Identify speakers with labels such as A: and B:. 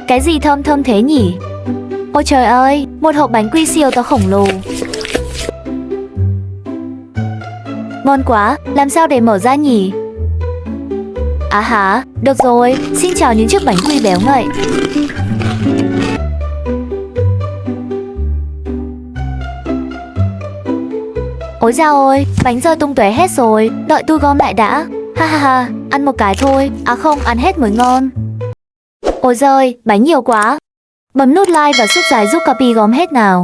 A: Cái gì thơm thơm thế nhỉ? Ôi trời ơi, một hộp bánh quy siêu to khổng lồ. Ngon quá, làm sao để mở ra nhỉ? À hả, được rồi, xin chào những chiếc bánh quy béo ngậy. Ôi dao ôi, bánh rơi tung tóe hết rồi, đợi tôi gom lại đã. Ha ha ha, ăn một cái thôi, à không, ăn hết mới ngon. Ôi giời, bánh nhiều quá. Bấm nút like và sút dài giúp Capi gom hết nào.